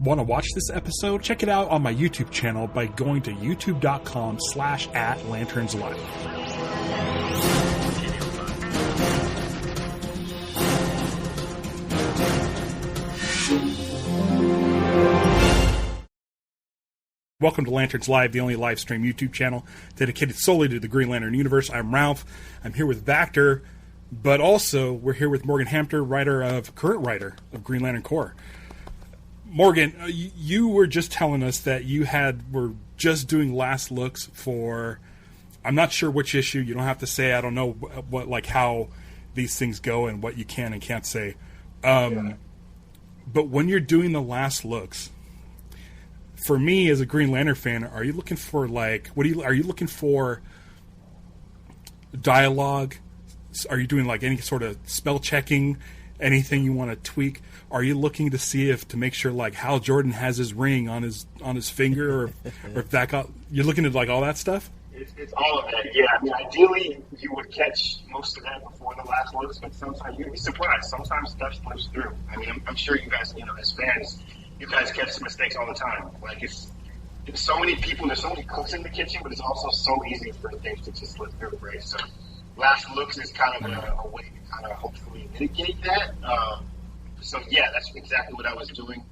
Want to watch this episode? Check it out on my YouTube channel by going to youtube.com/@lanternslive. Welcome to Lanterns Live, the only live stream YouTube channel dedicated solely to the Green Lantern universe. I'm Ralph. I'm here with Vactor, but also we're here with Morgan Hampton, current writer of Green Lantern Corps. Morgan, you were just telling us that you were just doing last looks for, I'm not sure which issue. You don't have to say. I don't know how these things go and what you can and can't say. But when you're doing the last looks, for me as a Green Lantern fan, are you looking for are you looking for dialogue? Are you doing any sort of spell checking? Anything you want to tweak? Are you looking to see to make sure Hal Jordan has his ring on his finger, or if that you're looking at all that stuff? It's all of that, yeah. I mean, ideally you would catch most of that before the last looks, but sometimes you'd be surprised. Sometimes stuff slips through. I mean, I'm sure you guys, as fans, you guys catch mistakes all the time. It's so many people, there's so many cooks in the kitchen, but it's also so easy for things to just slip through, right? So last looks is kind of a way to kind of hopefully mitigate that. So yeah, that's exactly what I was doing.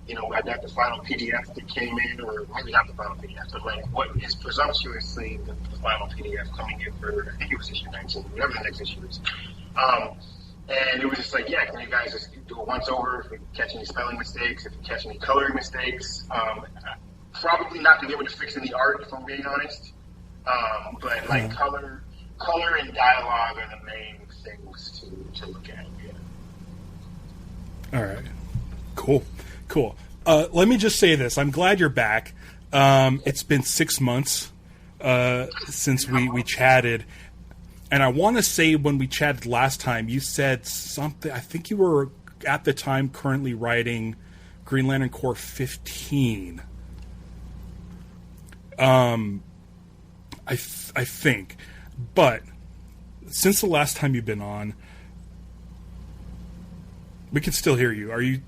I got the final PDF that came in, or maybe not the final PDF, but what is presumptuously the final PDF coming in for, I think it was issue 19, whatever the next issue is. And it was just can you guys just do a once over if you catch any spelling mistakes, if you catch any coloring mistakes. Probably not to be able to fix any art, if I'm being honest. But color and dialogue are the main things to look at. Yeah. All right. Cool. Let me just say this. I'm glad you're back. It's been 6 months since we chatted. And I want to say when we chatted last time, you said something. I think you were at the time currently writing Green Lantern Corps 15. I think. But since the last time you've been on, we can still hear you. Are you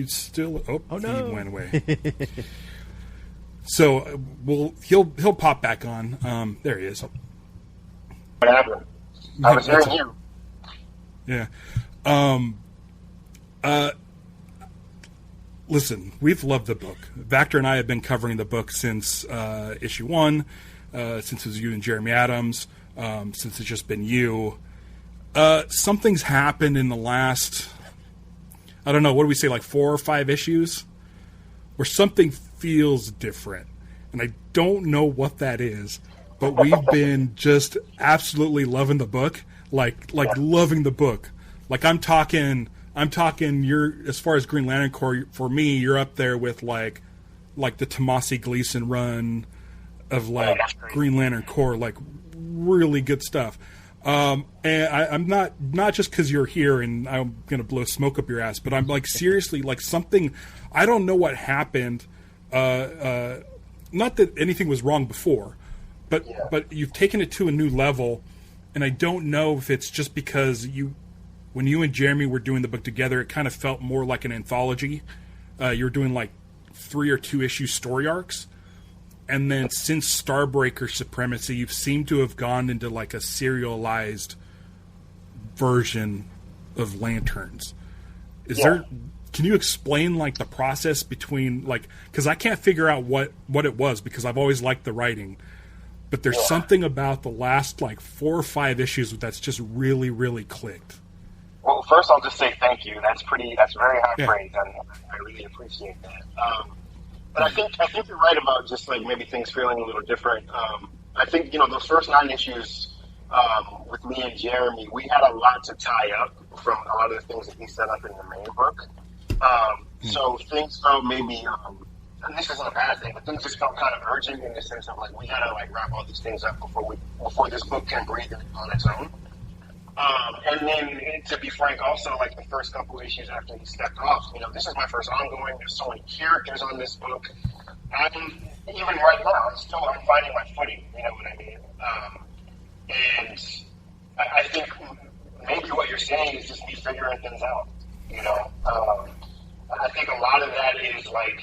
still? Oh no! He went away. So he'll pop back on. There he is. What happened? I was hearing you. Yeah. Listen, we've loved the book. Vactor and I have been covering the book since issue 1, since it was you and Jeremy Adams, since it's just been you. Something's happened in the last, I don't know, what do we say, 4 or 5 issues? Where something feels different. And I don't know what that is. But we've been just absolutely loving the book, loving the book. I'm talking. You're, as far as Green Lantern Corps, for me, you're up there with the Tomasi Gleason run of Green Lantern Corps, really good stuff. And I'm not just because you're here and I'm gonna blow smoke up your ass, but I'm seriously something. I don't know what happened. Not that anything was wrong before. But you've taken it to a new level, and I don't know if it's just because when you and Jeremy were doing the book together, it kind of felt more like an anthology. You were doing 3 or 2 issue story arcs, and then since Starbreaker Supremacy, you've seemed to have gone into a serialized version of Lanterns. Can you explain the process between because I can't figure out what it was because I've always liked the writing. But there's something about the last 4 or 5 issues that's just really, really clicked. Well, first I'll just say thank you. That's very high praise, and I really appreciate that. But I think you're right about just maybe things feeling a little different. I think those first 9 issues with me and Jeremy, we had a lot to tie up from a lot of the things that he set up in the main book. So things felt maybe. And this isn't a bad thing, but things just felt kind of urgent in the sense of we had to wrap all these things up before this book can breathe on its own. And then, to be frank, also the first couple issues after he stepped off, this is my first ongoing. There's so many characters on this book. Even right now, I'm finding my footing. You know what I mean? And I think maybe what you're saying is just me figuring things out. I think a lot of that is like,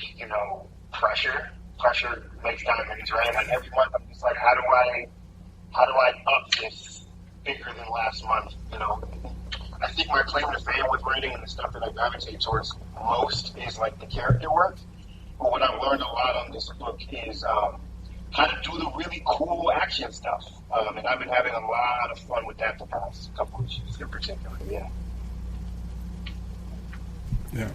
pressure. Pressure makes diamonds, right? Like every month I'm just like, how do I up this bigger than last month? I think my claim to fame with writing and the stuff that I gravitate towards most is like the character work. But what I've learned a lot on this book is how to do the really cool action stuff. And I've been having a lot of fun with that the past couple of issues in particular, yeah. Yeah.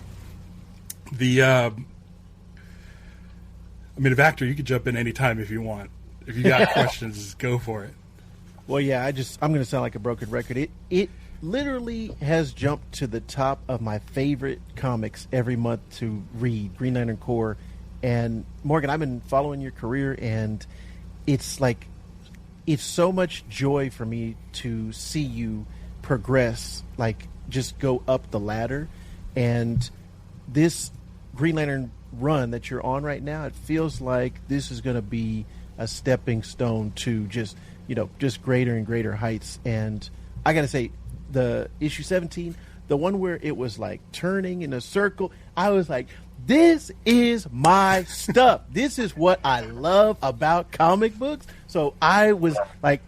Vactor, you could jump in any time if you want. If you got questions, go for it. Well, yeah, I'm going to sound like a broken record. It literally has jumped to the top of my favorite comics every month to read, Green Lantern Corps. And Morgan, I've been following your career, and it's so much joy for me to see you progress, like just go up the ladder. And this Green Lantern run that you're on right now, it feels like this is going to be a stepping stone to just greater and greater heights. And I got to say, the issue 17, the one where it was like turning in a circle, I was like, this is my stuff. This is what I love about comic books. So I was like,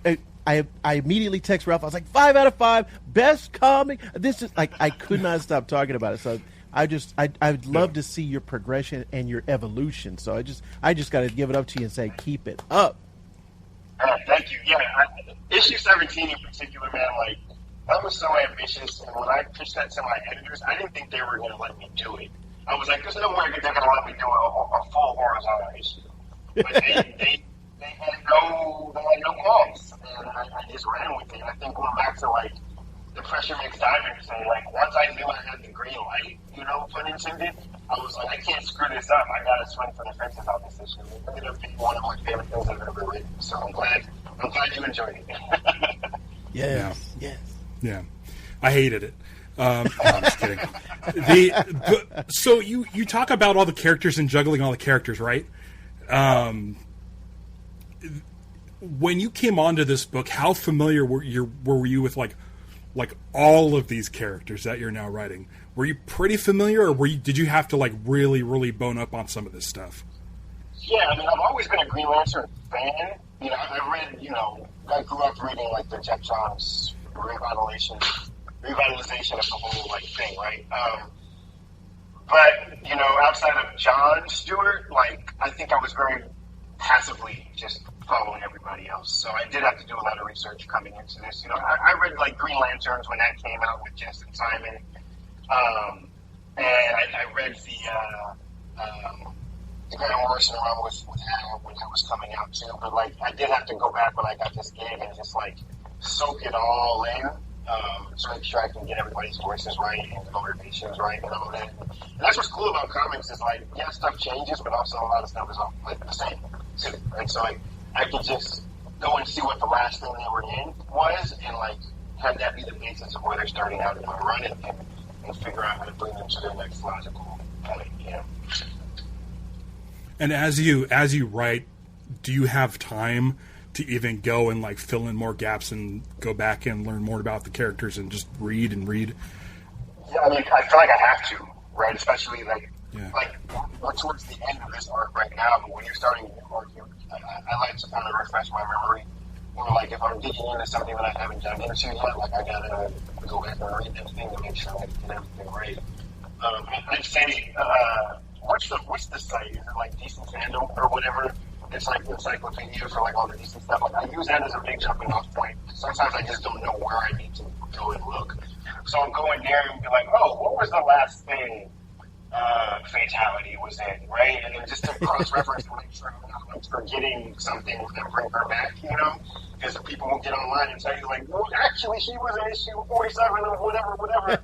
I immediately text Ralph. I was like, 5 out of 5, best comic. This is like, I could not stop talking about it. So I'd love to see your progression and your evolution. So I just got to give it up to you and say, keep it up. Thank you. Yeah, issue 17 in particular, man, like, I was so ambitious, and when I pitched that to my editors, I didn't think they were going to let me do it. I was like, there's no way they're going to let me do a full horizontal issue. But they had no qualms, and I just ran with it. I think going back to, like, the pressure makes diamonds, and, like, once I knew I had the green light, pun intended, I was like, I can't screw this up. I got to swing for the fences on this issue. It ended up being one of my favorite things I've ever written. So I'm glad you enjoyed it. Yes. Yeah, I hated it. No, I'm just kidding. So you talk about all the characters and juggling all the characters, right? When you came onto this book, how familiar were you with like all of these characters that you're now writing? Were you pretty familiar, or did you have to like really, really bone up on some of this stuff? Yeah, I've always been a Green Lantern fan. I read, I grew up reading like the Jeff Johns revitalization of the whole like thing, right? But outside of John Stewart, like I think I was very passively just following everybody else. So I did have to do a lot of research coming into this. I read like Green Lanterns when that came out with Justin Simon, and I read the Grant Morrison run with Hal when that was coming out too. But like I did have to go back when I got this gig and just like soak it all in, so make sure I can get everybody's voices right and the motivations right and all that. And that's what's cool about comics is like, yeah, stuff changes, but also a lot of stuff is all like the same too, right? So like I could just go and see what the last thing they were in was, and like have that be the basis of where they're starting out in my run, and figure out how to bring them to their next logical point. Yeah. And as you write, do you have time to even go and like fill in more gaps and go back and learn more about the characters and just read and read? Yeah, I feel like I have to, right? Especially like we're towards the end of this arc right now, but when you're starting a new arc, I like to kind of refresh my memory. Or like if I'm digging into something that I haven't done into yet, like I gotta go back and read everything to make sure I get everything right. I'd say, what's the site? Is it like Decent Fandom or whatever? It's like the encyclopedia for like all the decent stuff. Like I use that as a big jumping off point. Sometimes I just don't know where I need to go and look. So I'll go in there and be like, oh, what was the last thing Fatality was in, right? And then just to cross-reference to make sure I'm not forgetting something and bring her back, because the people will get online and tell you like, well, actually she was in issue 47 or whatever.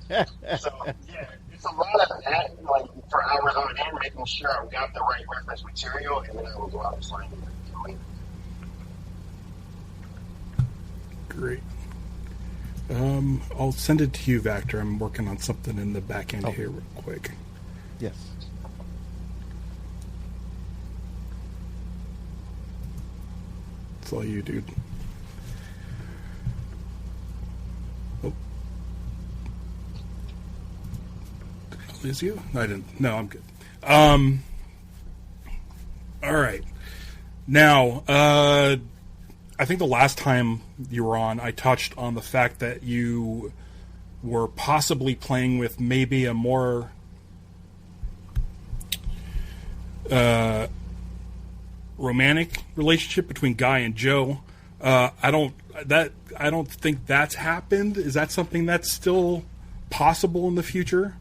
So yeah, it's a lot of that, like for hours on end, making sure I've got the right reference material, and then I will go out and find it. Great. I'll send it to you, Vactor. I'm working on something in the back end here real quick. Yes. It's all you, dude. Oh. lose you? No, I didn't. No, I'm good. All right. Now, I think the last time you were on, I touched on the fact that you were possibly playing with maybe a more romantic relationship between Guy and Joe. I don't think that's happened. Is that something that's still possible in the future?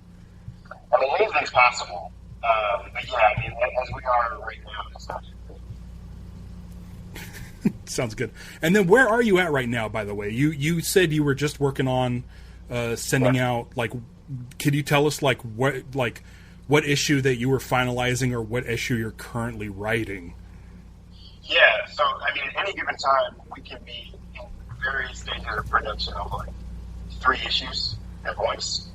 I mean, anything's possible. But yeah, I mean, as we are right now, it's not. Sounds good. And then where are you at right now, by the way? You said you were just working on sending out, like, could you tell us what issue that you were finalizing or what issue you're currently writing? Yeah, so I mean, at any given time, we can be in various stages of production of like 3 issues at once.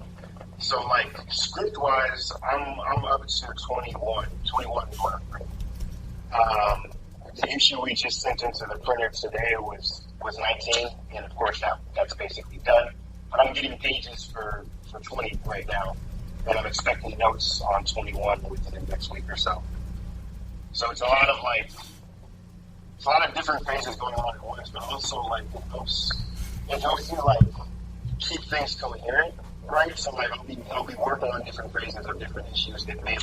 So like script-wise, I'm up to 21 is what I'm writing. The issue we just sent into the printer today was 19, and of course that's basically done. But I'm getting pages for 20 right now, and I'm expecting notes on 21 within the next week or so. So it's a lot of different phases going on at once, but also like it helps you like keep things coherent, right? So like I'll be working on different phases of different issues that may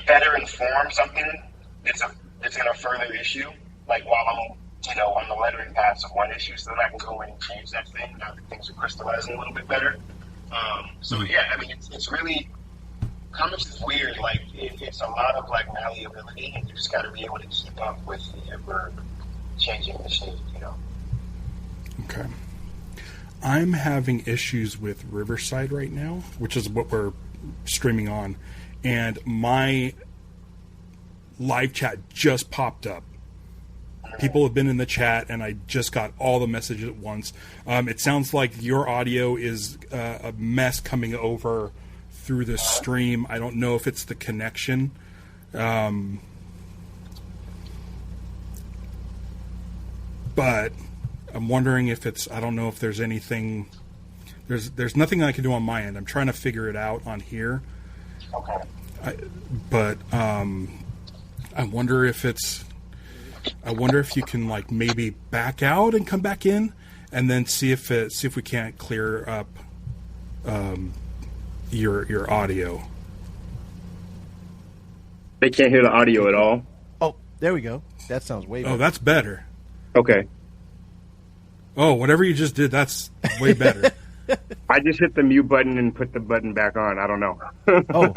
better inform something that's in a further issue, like while I'm, on the lettering paths of one issue, so then I can go in and change that thing now that things are crystallizing a little bit better. So yeah, I mean, it's really, comics is weird. Like it's a lot of like malleability, and you just got to be able to keep up with the ever changing machine, Okay. I'm having issues with Riverside right now, which is what we're streaming on, and my live chat just popped up. People have been in the chat, and I just got all the messages at once. It sounds like your audio is a mess coming over through the stream. I don't know if it's the connection. But I'm wondering if it's, I don't know if there's anything, there's nothing I can do on my end. I'm trying to figure it out on here. Okay. I wonder if you can like maybe back out and come back in, and then see if we can't clear up your audio. They can't hear the audio at all. Oh, there we go. That sounds way better. Oh, that's better. Okay. Oh, whatever you just did, that's way better. I just hit the mute button and put the button back on. I don't know. Oh,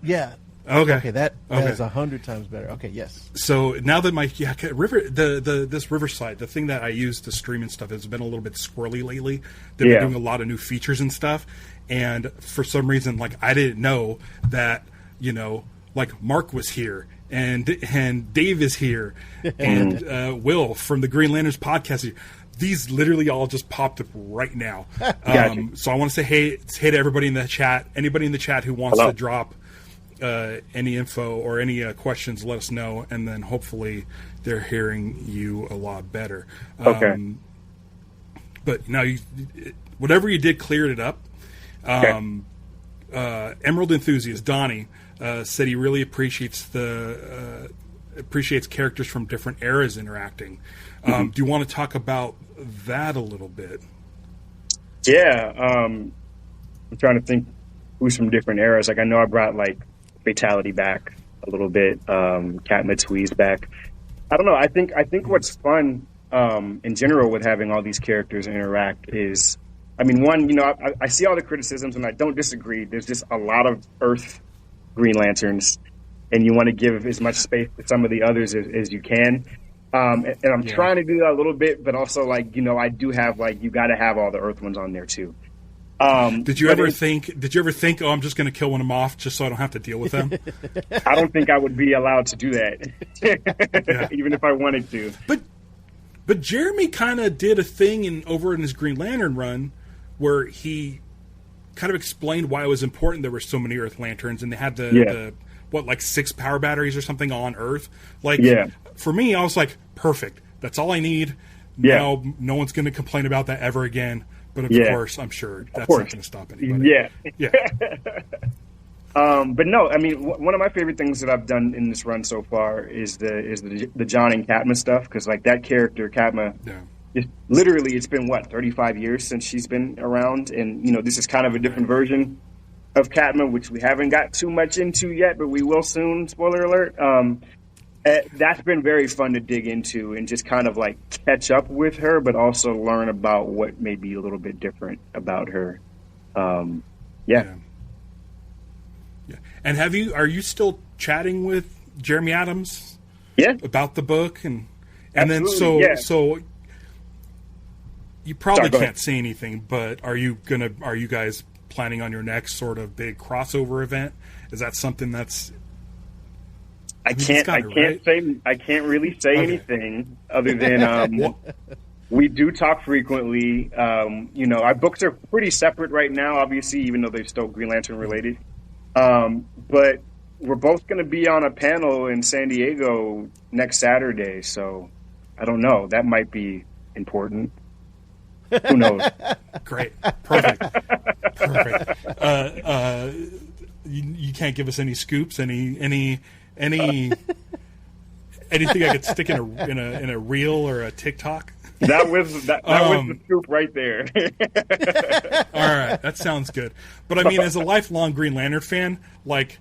yeah. Okay. That is 100 times better. Okay, yes. So now that this Riverside, the thing that I use to stream and stuff, has been a little bit squirrely lately. They've been doing a lot of new features and stuff, and for some reason, like I didn't know that like Mark was here and Dave is here and Will from the Green Lanterns podcast. These literally all just popped up right now. Gotcha. So I want to say hey to everybody in the chat. Anybody in the chat who wants to drop any info or any questions, let us know, and then hopefully they're hearing you a lot better. Okay. But now, whatever you did cleared it up. Emerald Enthusiast Donnie said he really appreciates characters from different eras interacting. Do you want to talk about that a little bit? Yeah. I'm trying to think who's from different eras. Like I know I brought like Fatality back a little bit, Cat Mitswee's back. I don't know. I think what's fun in general with having all these characters interact is, I mean, one, I see all the criticisms and I don't disagree. There's just a lot of Earth Green Lanterns, and you want to give as much space to some of the others as you can. And I'm trying to do that a little bit, but also like, I do have like, you got to have all the Earth ones on there too. Did you ever think, oh, I'm just going to kill one of them off just so I don't have to deal with them? I don't think I would be allowed to do that, even if I wanted to. But Jeremy kind of did a thing over in his Green Lantern run where he kind of explained why it was important there were so many Earth Lanterns, and they had the 6 power batteries or something on Earth. For me, I was like, perfect. That's all I need. Now, no one's going to complain about that ever again. But of Yeah. course, I'm sure that's not course. going to stop anybody. Yeah. Yeah. But no, I mean, one of my favorite things that I've done in this run so far is the John and Katma stuff, because like that character, Katma, Yeah. literally, it's been 35 years since she's been around, and this is kind of a different version of Katma, which we haven't got too much into yet, but we will soon. Spoiler alert. That's been very fun to dig into and just kind of like catch up with her, but also learn about what may be a little bit different about her. Yeah. And are you still chatting with Jeremy Adams? Yeah. About the book and Absolutely, then so you probably Sorry, can't say anything, but are you guys planning on your next sort of big crossover event? Is that something that's I can't really say anything other than we do talk frequently. Our books are pretty separate right now, obviously, even though they're still Green Lantern related. But we're both going to be on a panel in San Diego next Saturday, so I don't know. That might be important. Who knows? Great. Perfect. You can't give us any scoops, anything I could stick in a reel or a TikTok? That was the scoop right there. All right, that sounds good. But I mean, as a lifelong Green Lantern fan, like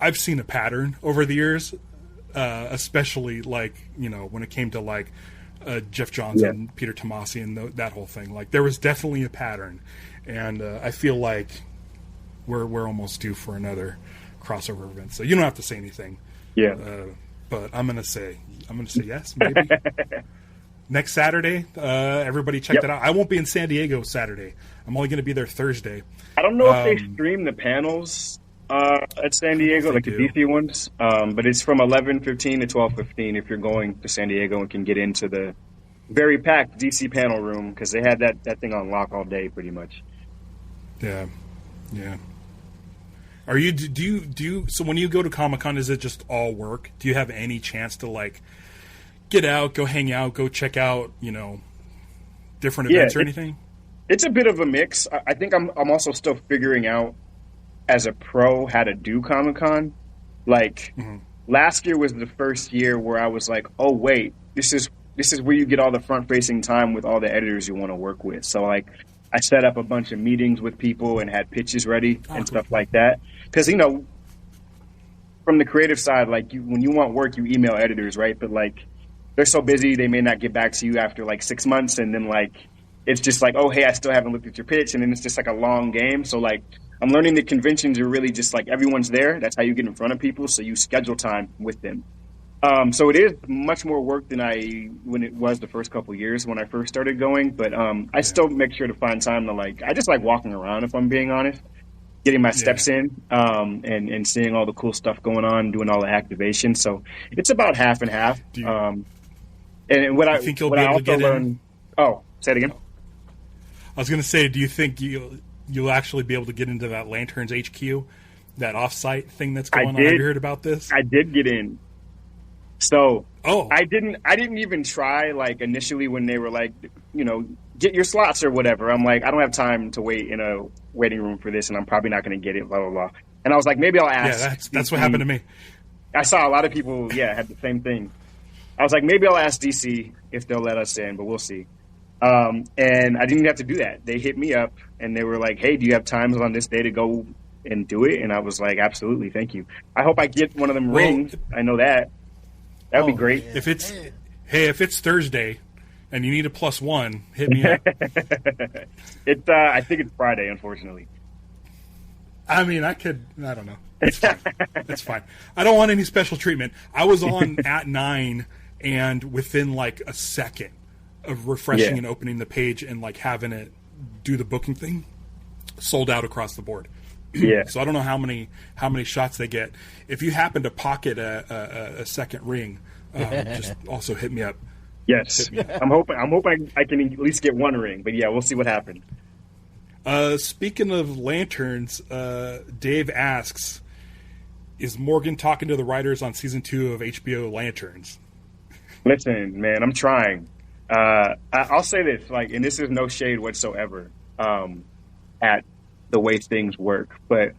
I've seen a pattern over the years, especially like when it came to like Jeff Johns and Peter Tomasi and that whole thing. Like there was definitely a pattern, and I feel like we're almost due for another crossover event. So you don't have to say anything. Yeah. But I'm gonna say yes, maybe. Next Saturday, everybody check that out. I won't be in San Diego Saturday. I'm only going to be there Thursday. I don't know if they stream the panels at San Diego, like the DC ones, but it's from 11:15 to 12:15 if you're going to San Diego and can get into the very packed DC panel room, because they had that thing on lock all day pretty much. Yeah. Are you do you so when you go to Comic-Con, is it just all work? Do you have any chance to like get out, go hang out, go check out, different events or anything? It's a bit of a mix. I think I'm also still figuring out as a pro how to do Comic-Con. Like last year was the first year where I was like, oh wait, this is where you get all the front facing time with all the editors you want to work with. So like I set up a bunch of meetings with people and had pitches ready and stuff like that. Because from the creative side, like when you want work, you email editors, right? But like they're so busy, they may not get back to you after like 6 months, and then like it's just like, oh hey, I still haven't looked at your pitch, and then it's just like a long game. So like I'm learning that conventions are really just like everyone's there. That's how you get in front of people. So you schedule time with them. So it is much more work when it was the first couple of years when I first started going. But I still make sure to find time to I just like walking around, if I'm being honest, getting my steps in, and seeing all the cool stuff going on, doing all the activation. So it's about half and half. And what I think you'll what be I able also to get learn. in? Oh, say it again. I was going to say, do you think you'll actually be able to get into that Lanterns HQ, that offsite thing that's going on? Have you heard about this? I did get in. So I didn't even try initially when they were get your slots or whatever. I'm like, I don't have time to wait in a waiting room for this, and I'm probably not going to get it, blah, blah, blah. And I was like, maybe I'll ask. Yeah, that's what happened to me. I saw a lot of people, had the same thing. I was like, maybe I'll ask DC if they'll let us in, but we'll see. And I didn't even have to do that. They hit me up, and they were like, hey, do you have times on this day to go and do it? And I was like, absolutely, thank you. I hope I get one of them rings. I know that. That would be great. Yeah. If it's Thursday and you need a +1, hit me up. I think it's Friday, unfortunately. I mean, I don't know. It's fine. It's fine. I don't want any special treatment. I was on at 9, and within a second of refreshing and opening the page and having it do the booking thing, sold out across the board. Yeah. So I don't know how many shots they get. If you happen to pocket a second ring, just also hit me up. Yes, I'm hoping I can at least get one ring, but yeah, we'll see what happens. Speaking of lanterns, Dave asks, is Morgan talking to the writers on season 2 of HBO Lanterns? Listen, man, I'm trying. I'll say this, like, and this is no shade whatsoever at the way things work, but,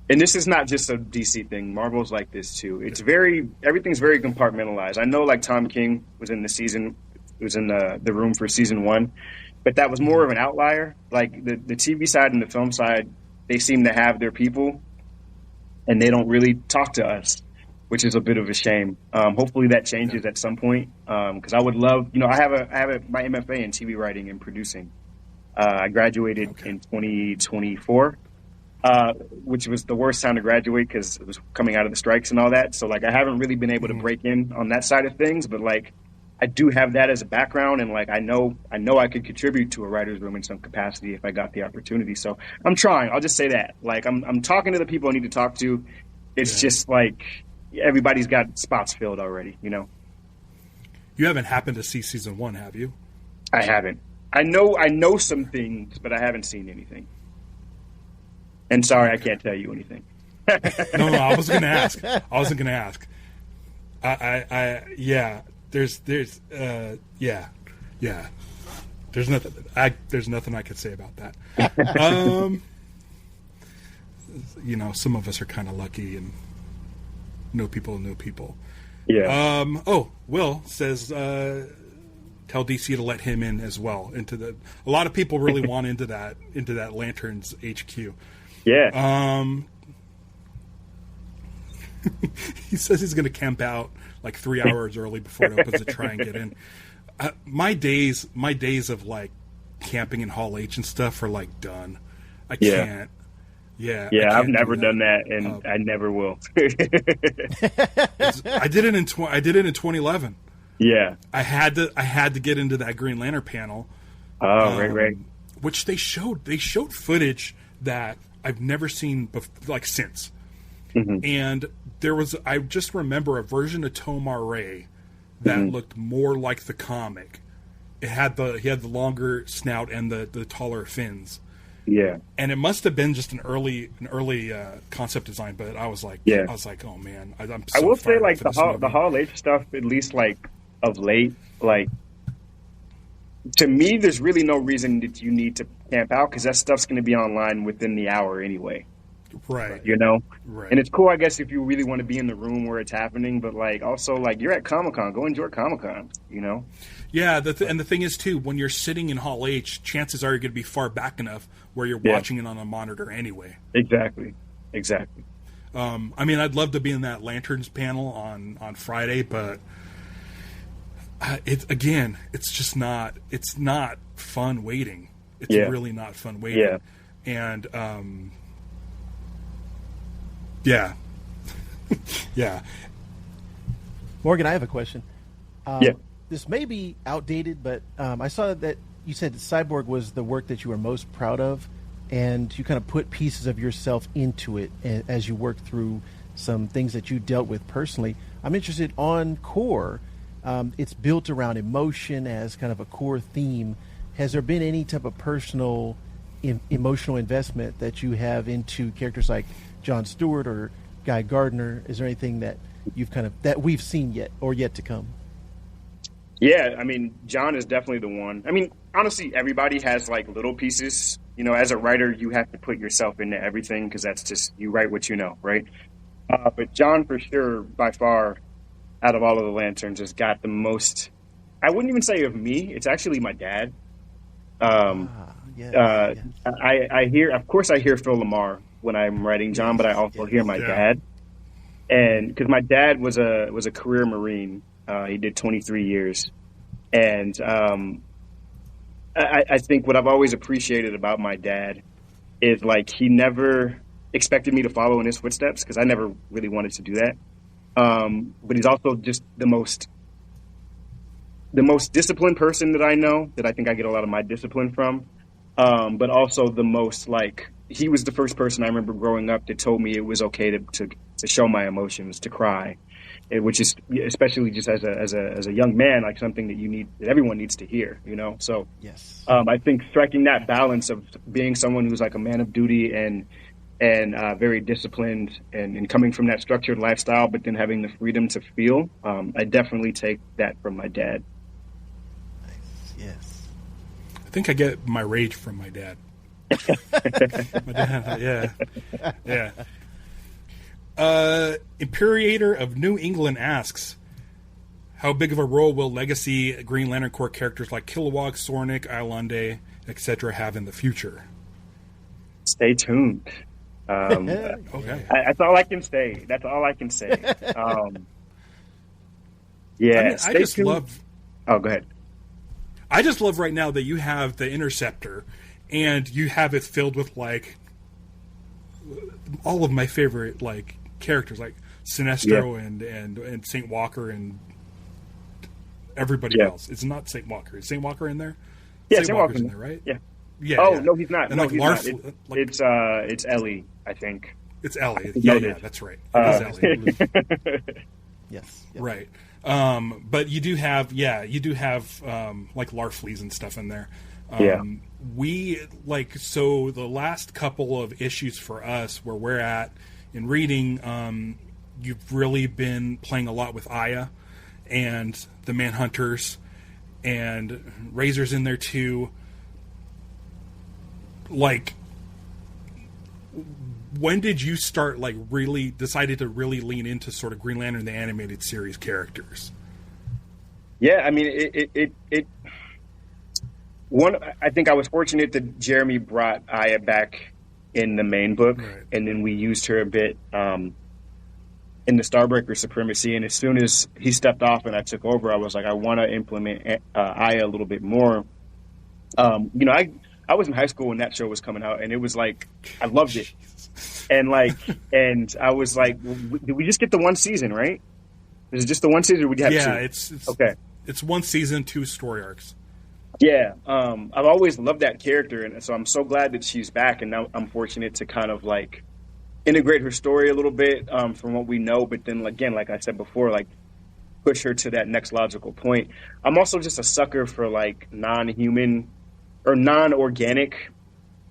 and this is not just a DC thing. Marvel's like this too. Everything's very compartmentalized. I know, like, Tom King was in the room for season 1, but that was more of an outlier. Like the TV side and the film side, they seem to have their people, and they don't really talk to us, which is a bit of a shame. Hopefully that changes at some point, because I would love, I have my MFA in TV writing and producing. I graduated in 2024, which was the worst time to graduate because it was coming out of the strikes and all that. So, like, I haven't really been able to break in on that side of things, but, like, I do have that as a background, and, like, I know I could contribute to a writer's room in some capacity if I got the opportunity. So I'm trying. I'll just say that. Like, I'm talking to the people I need to talk to. It's just like everybody's got spots filled already, You haven't happened to see season 1, have you? I haven't. I know some things, but I haven't seen anything. And sorry, I can't tell you anything. No, I wasn't going to ask. Yeah. There's nothing I could say about that. Some of us are kind of lucky and know people. Yeah. Will says, tell DC to let him in as well. A lot of people really want into that Lanterns HQ. Yeah. He says he's going to camp out like 3 hours early before it opens to try and get in. My days of, like, camping in Hall H and stuff are, like, done. I can't. Yeah. I've never done that, and I never will. I did it in 2011. Yeah. I had to get into that Green Lantern panel. Oh, right. Which they showed footage that I've never seen since. Mm-hmm. And I just remember a version of Tomar Ray that looked more like the comic. He had the longer snout and the taller fins. Yeah. And it must have been just an early concept design, but I was like, oh man, I'm so I will say, like, the Hall H stuff, at least, like, of late, like, to me, there's really no reason that you need to camp out because that stuff's going to be online within the hour anyway. Right. Right. And it's cool, I guess, if you really want to be in the room where it's happening, but, like, also, like, you're at Comic-Con. Go enjoy Comic-Con, Yeah, and the thing is, too, when you're sitting in Hall H, chances are you're going to be far back enough where you're watching it on a monitor anyway. Exactly. I mean, I'd love to be in that Lanterns panel on Friday, but it's just not. It's not fun waiting. It's really not fun waiting. Yeah. And yeah. Morgan, I have a question. Yeah. This may be outdated, but I saw that you said that Cyborg was the work that you were most proud of, and you kind of put pieces of yourself into it as you worked through some things that you dealt with personally. I'm interested on Core. It's built around emotion as kind of a core theme. Has there been any type of personal emotional investment that you have into characters like Jon Stewart or Guy Gardner? Is there anything that you've that we've seen yet or yet to come? Yeah, I mean, John is definitely the one. I mean, honestly, everybody has, like, little pieces. As a writer, you have to put yourself into everything because that's just, you write what you know, right? But John, for sure, by far, out of all of the Lanterns, has got the most, I wouldn't even say of me, it's actually my dad. I hear Phil Lamar when I'm writing John, but I also hear my dad. And because my dad was a career Marine. He did 23 years. And I think what I've always appreciated about my dad is, like, he never expected me to follow in his footsteps because I never really wanted to do that. But he's also just the most disciplined person that I know, that I think I get a lot of my discipline from. But also the most, like, he was the first person I remember growing up that told me it was okay to show my emotions, to cry. Which is, especially just as a young man, like, something that everyone needs to hear, So yes, I think striking that balance of being someone who's like a man of duty and very disciplined and coming from that structured lifestyle, but then having the freedom to feel, I definitely take that from my dad. Yes. I think I get my rage from my dad. My dad, yeah. Imperator of New England asks, how big of a role will legacy Green Lantern Corps characters like Kilowog, Sornik, Iolande, etc. have in the future? Stay tuned. Okay. That's all I can say. That's all I can say. Yeah, I mean, I just love. Oh, go ahead. I just love right now that you have the Interceptor, and you have it filled with like all of my favorite like characters, like Sinestro and Saint Walker and everybody else. It's not Saint Walker. Is Saint Walker in there? Yeah, Saint Walker's in there, right? Yeah. Yeah. Oh yeah. no, he's not. And no, like he's Larf, not. It's Ellie, I think. It's Ellie. Yeah, that's right. It is Ellie. Yes. Right. But you do have like Larfleas and stuff in there. We so the last couple of issues for us where we're at in reading, you've really been playing a lot with Aya and the Manhunters, and Razor's in there too. Like, when did you start decided to really lean into sort of Green Lantern the animated series characters? Yeah, I mean I think I was fortunate that Jeremy brought Aya back in the main book, right. And then we used her a bit in the Starbreaker Supremacy, and as soon as he stepped off and I took over, I was like, I want to implement Aya a little bit more. I was in high school when that show was coming out, and it was like, I loved it. And and I was like, did we just get the one season, right? Is it just the one season, or would you have two? Yeah, it's okay. It's one season, 2 story arcs. Yeah, I've always loved that character, and so I'm so glad that she's back, and now I'm fortunate to kind of like integrate her story a little bit from what we know, but then again, like I said before, like push her to that next logical point. I'm also just a sucker for like non-human or non-organic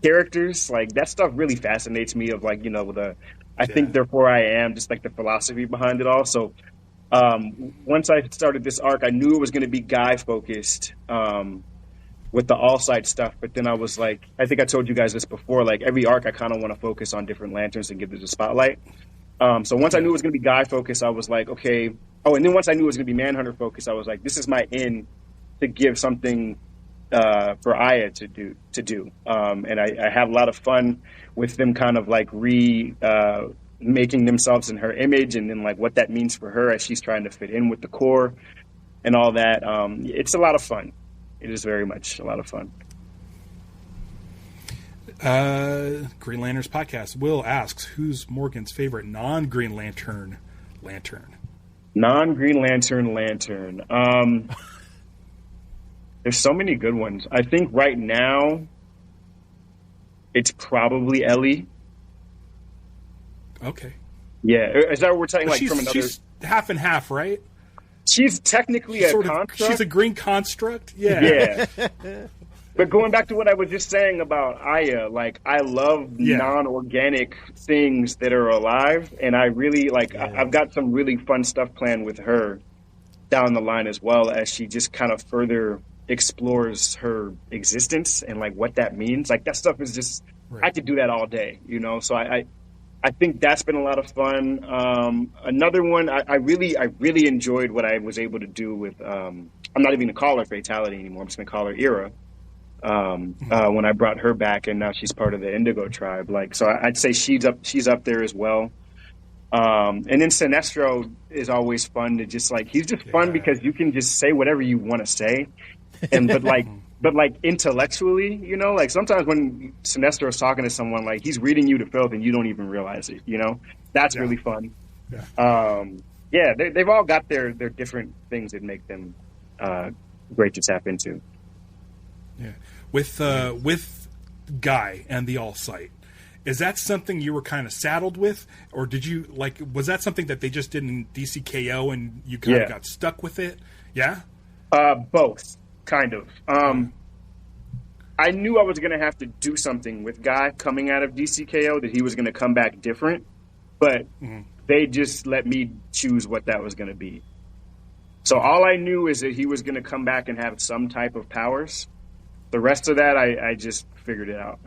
characters. Like that stuff really fascinates me, of like, I think therefore I am, just like the philosophy behind it all. So once I started this arc, I knew it was going to be guy focused with the all-side stuff, but then I was like, I think I told you guys this before, like every arc I kind of want to focus on different lanterns and give it the spotlight. So once I knew it was going to be guy focused, I was like, okay. Oh, and then once I knew it was going to be Manhunter focused, I was like, this is my in to give something for Aya to do. And I have a lot of fun with them kind of like making themselves in her image, and then like what that means for her as she's trying to fit in with the Corps and all that. It's a lot of fun. It is very much a lot of fun. Green Lanterns podcast. Will asks, who's Morgan's favorite non-Green Lantern? Non-Green Lantern. There's so many good ones. I think right now it's probably Ellie. Okay. Yeah. Is that what we're talking, like from another? She's half and half, right? She's technically a construct. She's a green construct. Yeah. Yeah. But going back to what I was just saying about Aya, like I love non-organic things that are alive, and I really I've got some really fun stuff planned with her down the line, as well as she just kind of further explores her existence and like what that means. Like that stuff is just I could do that all day, So I think that's been a lot of fun. Another one, I really enjoyed what I was able to do with. I'm not even gonna call her Fatality anymore. I'm just gonna call her Era. When I brought her back, and now she's part of the Indigo tribe. Like, so I'd say she's up there as well. And then Sinestro is always fun to just like, he's just fun because you can just say whatever you want to say, but intellectually, like sometimes when Sinestro is talking to someone, like he's reading you to filth and you don't even realize it. That's really fun. Yeah. They've all got their different things that make them great to tap into. Yeah. With Guy and the All Sight, is that something you were kind of saddled with, or did you was that something that they just did in DCKO and you kind of got stuck with it? Yeah. Both, kind of. I knew I was going to have to do something with Guy coming out of DCKO, that he was going to come back different, but they just let me choose what that was going to be. So all I knew is that he was going to come back and have some type of powers. The rest of that, I just figured it out.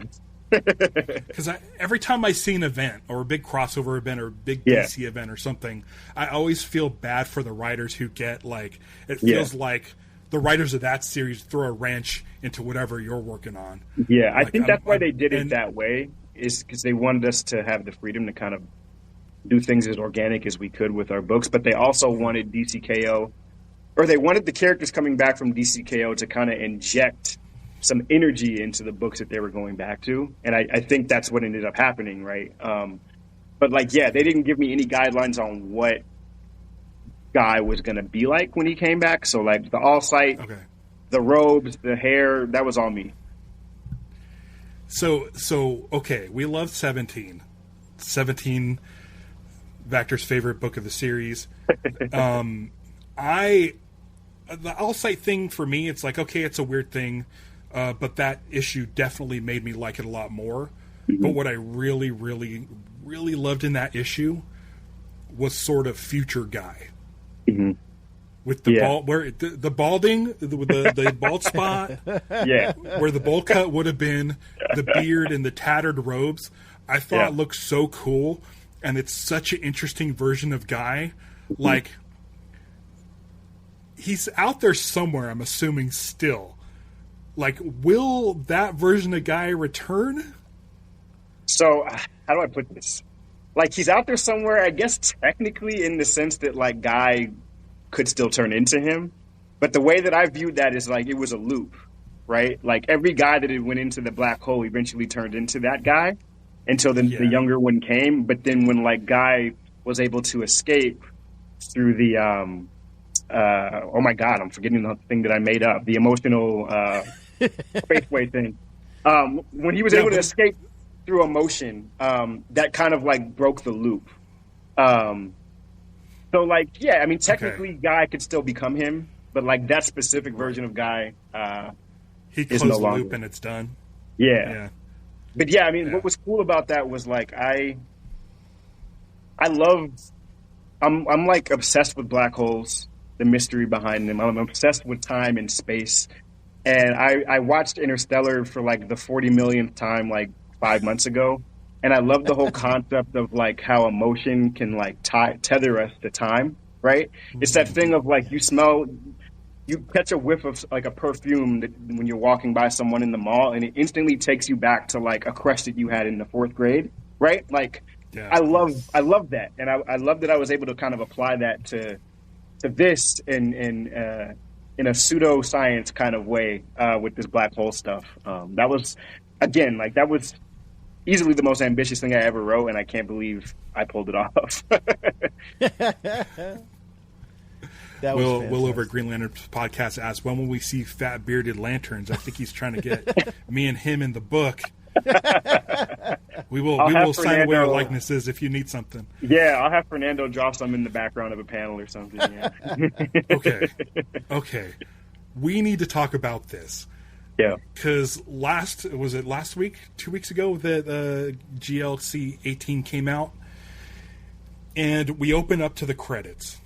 Because every time I see an event or a big crossover event or a big DC event or something, I always feel bad for the writers who get like, it feels like the writers of that series throw a wrench into whatever you're working on. Yeah, I think that's why they did it that way, is because they wanted us to have the freedom to kind of do things as organic as we could with our books, but they also wanted DCKO, or they wanted the characters coming back from DCKO to kind of inject some energy into the books that they were going back to. And I think that's what ended up happening, right? But like, yeah, they didn't give me any guidelines on what Guy was going to be like when he came back. So like the all sight, the robes, the hair, that was all me. So okay, we love 17. Vactor's favorite book of the series. The all sight thing for me, it's like, okay, it's a weird thing. But that issue definitely made me like it a lot more. Mm-hmm. But what I really, really, really loved in that issue was sort of future Guy. Mm-hmm. With the bald, where the balding, the bald spot, where the bowl cut would have been, the beard and the tattered robes, I thought looked so cool, and it's such an interesting version of Guy. Like, he's out there somewhere, I'm assuming still. Like, will that version of Guy return? So, how do I put this? Like, he's out there somewhere, I guess technically in the sense that, like, Guy could still turn into him. But the way that I viewed that is, like, it was a loop, right? Like, every guy that went into the black hole eventually turned into that guy until the younger one came. But then when, like, Guy was able to escape through the, oh my God, I'm forgetting the thing that I made up, the emotional spaceway thing. When he was able to escape through emotion, that kind of like broke the loop. So like, yeah, I mean, technically Guy could still become him, but like that specific version of Guy, he closed the loop and it's done. Yeah. But yeah, I mean, what was cool about that was like, I'm like obsessed with black holes, the mystery behind them. I'm obsessed with time and space. And I watched Interstellar for like the 40 millionth time, like 5 months ago. And I love the whole concept of like how emotion can like tether us to time, right? It's that thing of like you catch a whiff of like a perfume when you're walking by someone in the mall, and it instantly takes you back to like a crush that you had in the 4th grade, right? Like, I love that. And I love that I was able to kind of apply that to this in a pseudoscience kind of way with this black hole stuff. That was, again, like that was easily the most ambitious thing I ever wrote, and I can't believe I pulled it off. Will over at Green Lantern Podcast asked, when will we see fat bearded lanterns? I think he's trying to get me and him in the book. We will sign away our likenesses if you need something. Yeah, I'll have Fernando draw some in the background of a panel or something. Yeah. Okay. We need to talk about this. Yeah. Because last week, 2 weeks ago, that GLC 18 came out, and we opened up to the credits.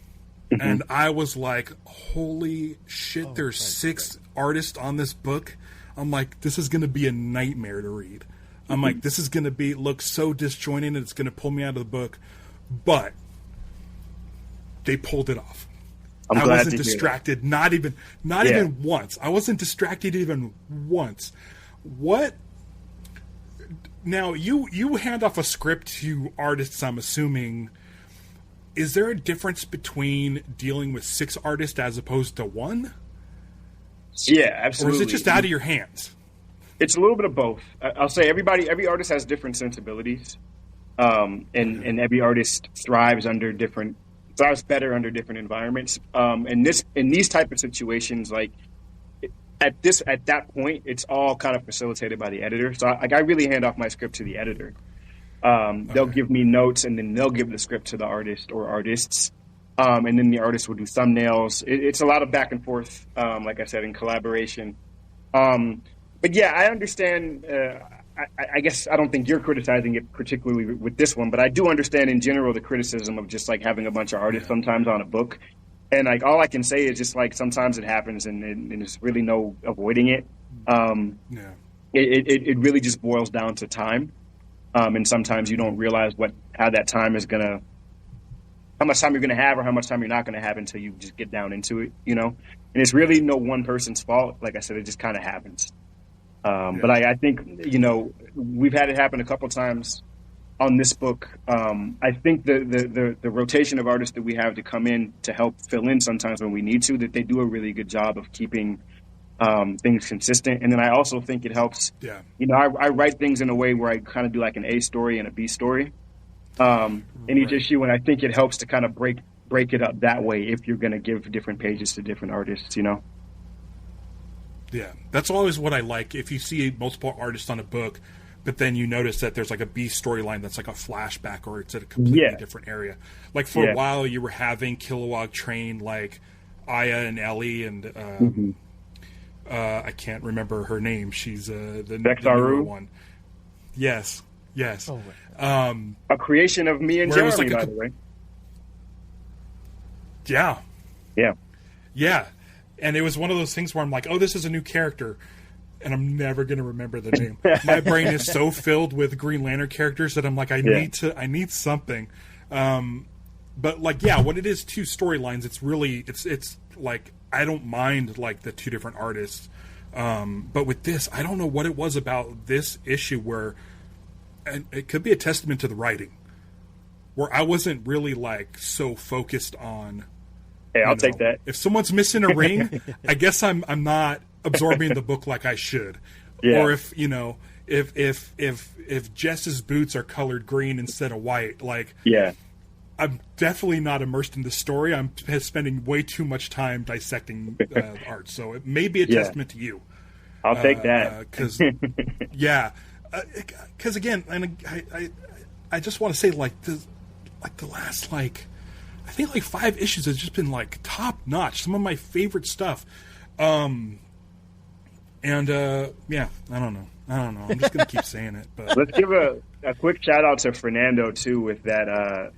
Mm-hmm. And I was like, holy shit, there's 6 artists on this book. I'm like, this is going to be a nightmare to read. I'm like, this is going to look so disjointed, and it's going to pull me out of the book. But they pulled it off. I wasn't distracted, not even once. I wasn't distracted even once. What? Now, you hand off a script to artists, I'm assuming. Is there a difference between dealing with 6 artists as opposed to 1? Yeah, absolutely. Or is it just out of your hands? It's a little bit of both. I'll say every artist has different sensibilities, and every artist thrives better under different environments. In these type of situations, like at that point, it's all kind of facilitated by the editor. So I really hand off my script to the editor. They'll give me notes, and then they'll give the script to the artist or artists. And then the artist will do thumbnails. It's a lot of back and forth, like I said, in collaboration. But yeah, I understand. I guess I don't think you're criticizing it particularly with this one, but I do understand in general the criticism of just like having a bunch of artists sometimes on a book. And like all I can say is just like sometimes it happens, and there's really no avoiding it. Yeah. It really just boils down to time, and sometimes you don't realize how that time is gonna, how much time you're gonna have, or how much time you're not gonna have until you just get down into it, you know. And it's really no one person's fault. Like I said, it just kind of happens. But I think, you know, we've had it happen a couple times on this book. I think the rotation of artists that we have to come in to help fill in sometimes when we need to, that they do a really good job of keeping things consistent. And then I also think it helps. Yeah. You know, I write things in a way where I kind of do like an A story and a B story in each issue, and I think it helps to kind of break it up that way if you're going to give different pages to different artists, you know. Yeah, that's always what I like. If you see multiple artists on a book, but then you notice that there's like a B storyline that's like a flashback, or it's at a completely different area. Like for a while, you were having Kilowog train like Aya and Ellie, and I can't remember her name. She's the newer one. Yes. Oh, a creation of me and Jeremy, like by the way. Yeah. And it was one of those things where I'm like, oh, this is a new character, and I'm never going to remember the name. My brain is so filled with Green Lantern characters that I'm like, I need something. But like, when it is two storylines, it's really, it's like, I don't mind like the two different artists. But with this, I don't know what it was about this issue where, and it could be a testament to the writing, where I wasn't really like so focused on. Hey, I'll take that. If someone's missing a ring, I guess I'm not absorbing the book like I should. Yeah. Or if, you know, if Jess's boots are colored green instead of white, like, I'm definitely not immersed in the story. I'm spending way too much time dissecting art. So it may be a testament to you. I'll take that. Because again, and I just want to say like the last I think like 5 issues has just been like top notch. Some of my favorite stuff. I don't know. I'm just gonna keep saying it. But let's give a quick shout out to Fernando too with that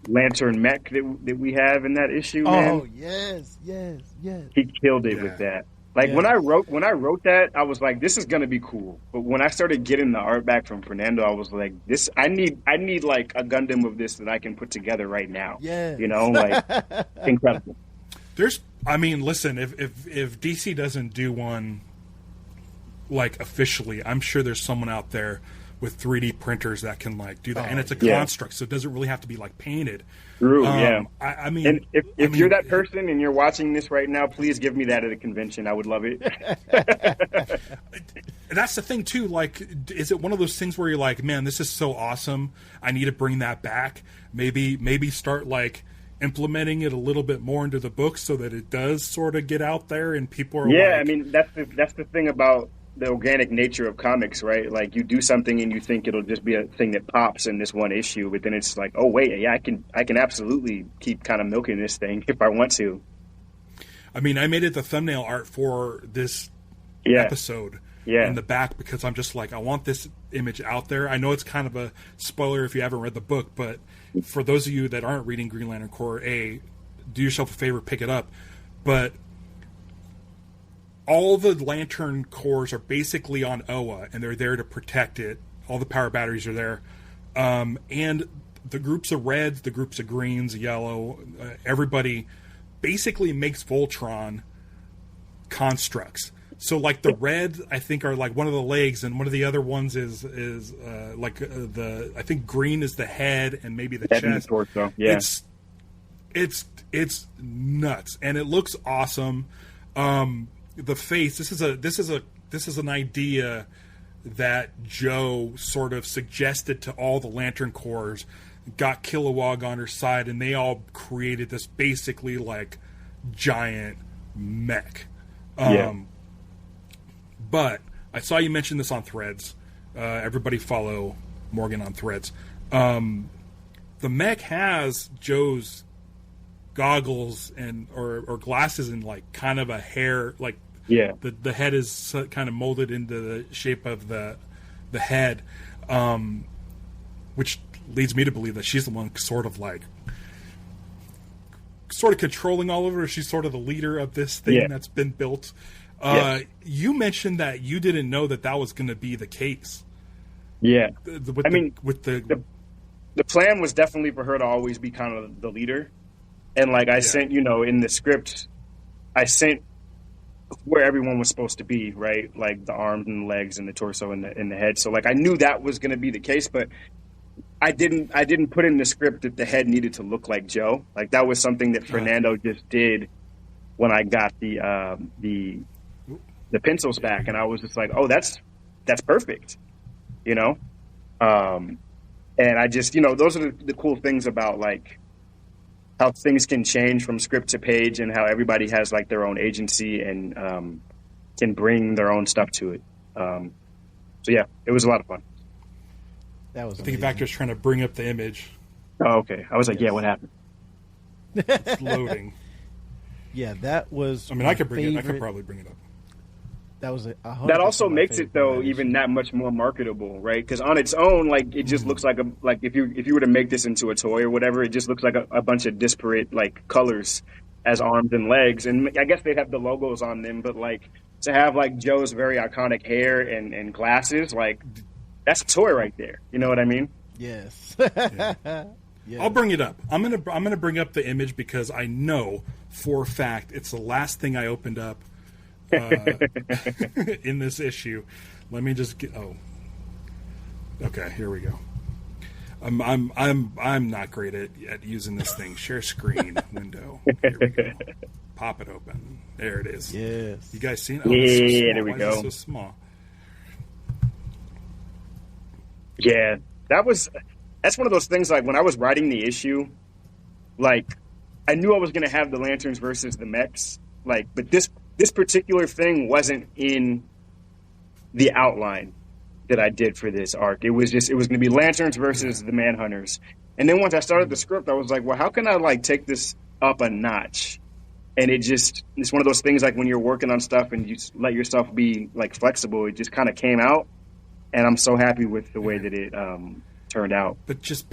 lantern mech that we have in that issue. Oh man. yes. He killed it with that. Like when I wrote that, I was like, this is gonna be cool. But when I started getting the art back from Fernando, I was like, this I need like a Gundam of this that I can put together right now. Yeah. You know, like incredible. Listen, if DC doesn't do one like officially, I'm sure there's someone out there with 3D printers that can like do that, and it's a construct, so it doesn't really have to be like painted. True, I mean, and if you're that person and you're watching this right now, please give me that at a convention. I would love it. That's the thing too. Like, is it one of those things where you're like, man, this is so awesome, I need to bring that back? Maybe start like implementing it a little bit more into the book so that it does sort of get out there and people are like, I mean, that's the thing about the organic nature of comics, right? Like you do something and you think it'll just be a thing that pops in this one issue, but then it's like, oh wait, I can absolutely keep kind of milking this thing if I want to. I mean, I made it the thumbnail art for this episode in the back because I'm just like, I want this image out there. I know it's kind of a spoiler if you haven't read the book, but for those of you that aren't reading Green Lantern Corps, do yourself a favor, pick it up. But all the Lantern cores are basically on Oa, and they're there to protect it. All the power batteries are there. And the groups of reds, the groups of greens, yellow, everybody basically makes Voltron constructs. So, like, the red, I think, are, like, one of the legs, and one of the other ones is I think green is the head and maybe the chest. And the torso. Yeah. It's nuts, and it looks awesome. The face. This is an idea that Joe sort of suggested to all the Lantern Corps, got Kilowog on her side, and they all created this basically like giant mech. But I saw you mention this on Threads. Everybody follow Morgan on Threads. The mech has Joe's goggles and or glasses and like kind of a hair, like the head is kind of molded into the shape of the head, which leads me to believe that she's the one sort of sort of controlling all of her. She's sort of the leader of this thing that's been built. You mentioned that you didn't know that was going to be the case. Yeah. The plan was definitely for her to always be kind of the leader. And like I sent, in the script, I sent where everyone was supposed to be, right? Like the arms and the legs and the torso and the head. So like I knew that was going to be the case, but I didn't put in the script that the head needed to look like Joe. Like that was something that Fernando just did when I got the pencils back, and I was just like, oh, that's perfect, And I just, those are the cool things about like how things can change from script to page, and how everybody has like their own agency and can bring their own stuff to it. So yeah, it was a lot of fun. That was. I think Vactor's trying to bring up the image. Oh, okay. I was like, yeah, what happened? It's loading. Yeah, that was. I mean, I could probably bring it up. That was that also makes it though even that much more marketable, right? Because on its own, like it just looks like if you were to make this into a toy or whatever, it just looks like a bunch of disparate like colors as arms and legs, and I guess they have the logos on them, but like to have like Joe's very iconic hair and glasses, like that's a toy right there. You know what I mean? Yes. Yeah. I'll bring it up. I'm gonna bring up the image because I know for a fact it's the last thing I opened up in this issue. Let me just get. Oh, okay. Here we go. I'm not great at using this thing. Share screen window. Here we go. Pop it open. There it is. Yes. You guys seen it? Oh, yeah. There we go. Why is it so small? Yeah, that's one of those things, like, when I was writing the issue, like, I knew I was going to have the Lanterns versus the mechs, like, but this particular thing wasn't in the outline that I did for this arc. It was going to be Lanterns versus the Manhunters. And then once I started the script, I was like, well, how can I, like, take this up a notch? And it's one of those things, like, when you're working on stuff and you just let yourself be, like, flexible, it just kind of came out. And I'm so happy with the way that it turned out. But just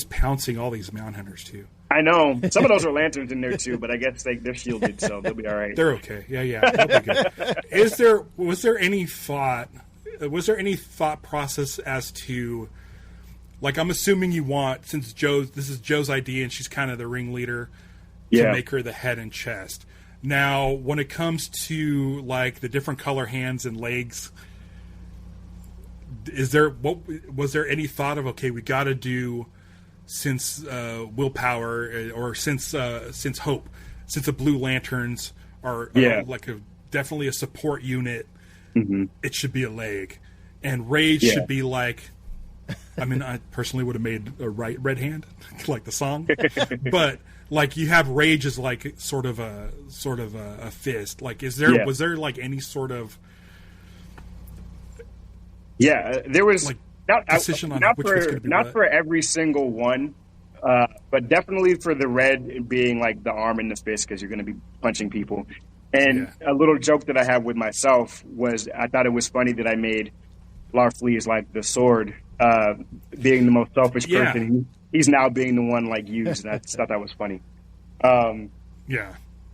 pouncing all these Manhunters too. I know. Some of those are Lanterns in there too, but I guess they're shielded, so they'll be all right. They're okay. Yeah, they'll be good. Was there any thought process as to, like, I'm assuming you want, since this is Joe's idea and she's kind of the ringleader, to make her the head and chest. Now, when it comes to like the different color hands and legs, was there any thought of, okay, we got to do, since willpower or since hope, since the Blue Lanterns are like definitely a support unit, it should be a leg, and rage should be like, I mean, I personally would have made a red hand like the song, but like you have rage as like sort of a fist. Like, was there like any sort of there was like decision on not for every single one, but definitely for the red being like the arm and the fist, because you're going to be punching people. And a little joke that I have with myself was I thought it was funny that I made Larfleeze as like the sword, being the most selfish person. He's now being the one like used, and I thought that was funny.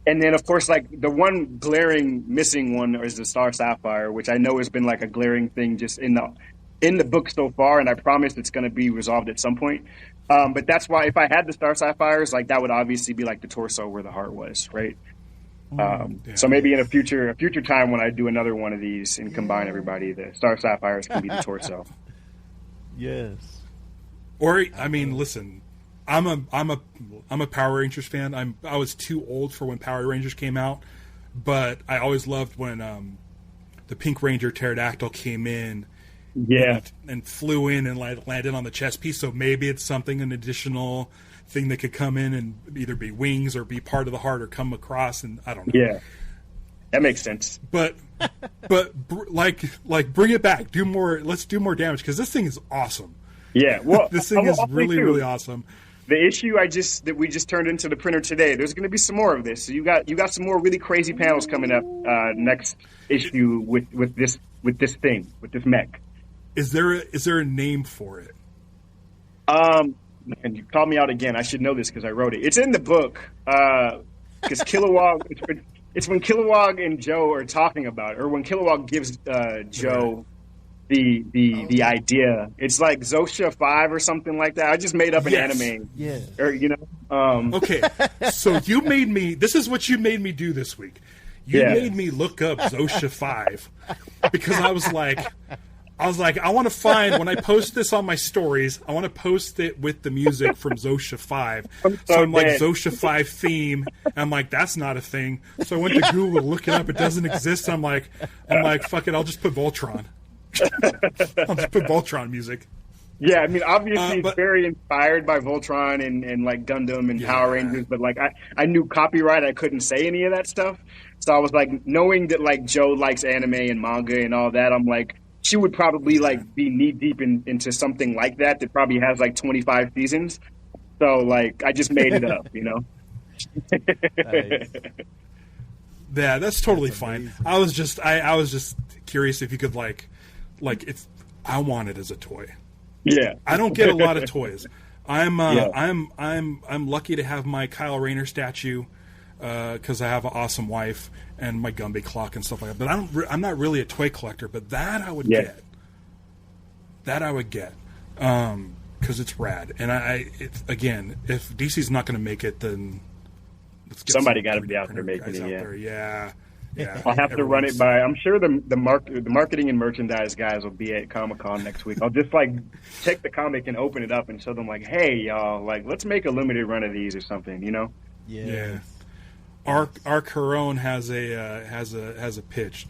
And then, of course, like the one glaring missing one is the Star Sapphire, which I know has been like a glaring thing just in the book so far, and I promise it's going to be resolved at some point. But that's why if I had the Star Sapphires, like that would obviously be like the torso where the heart was, right? So maybe in a future time when I do another one of these and combine everybody, the Star Sapphires can be the torso. Yes. Or I mean, listen. I'm a Power Rangers fan. I was too old for when Power Rangers came out, but I always loved when the Pink Ranger Pterodactyl came in, and flew in and landed on the chest piece. So maybe it's an additional thing that could come in and either be wings or be part of the heart or come across, and I don't know. Yeah, that makes sense. But like bring it back. Do more. Let's do more damage, because this thing is awesome. Yeah, well, this thing is really awesome. The issue that we just turned into the printer today, there's going to be some more of this. So you got some more really crazy panels coming up next issue with this mech. Is there a name for it? and you called me out again. I should know this because I wrote it. It's in the book. Because Kilowog, it's when Kilowog and Joe are talking about it, or when Kilowog gives Joe the idea. It's like Zosha 5 or something like that. I just made up an anime. Yeah. Or, Okay, so you made me. This is what you made me do this week. You made me look up Zosha 5 because I was like, I want to find, when I post this on my stories, I want to post it with the music from Zosha 5. So I'm like, Zosha 5 theme. And I'm like, that's not a thing. So I went to Google to look it up. It doesn't exist. I'm like, fuck it. I'll just put Voltron. I'll just put Voltron music. Yeah, I mean, obviously it's very inspired by Voltron and like Gundam and Power Rangers, but like I knew copyright, I couldn't say any of that stuff. So I was like, knowing that like Joe likes anime and manga and all that, I'm like, she would probably like be knee deep into something like that probably has like 25 seasons. So like, I just made it up, Nice. Yeah, that's totally fine. I was just curious if you could like if I want it as a toy. Yeah, I don't get a lot of toys. I'm lucky to have my Kyle Rayner statue because I have an awesome wife and my Gumby clock and stuff like that. But I'm not really a toy collector. But that I would get. That I would get because it's rad. And again, if DC's not going to make it, then let's get somebody got to be out there making it. Yeah. Yeah, I'll have to run it by. I'm sure the marketing and merchandise guys will be at Comic-Con next week. I'll just like take the comic and open it up and show them like, hey y'all, like let's make a limited run of these or something, Yeah. Our Corone has a pitch,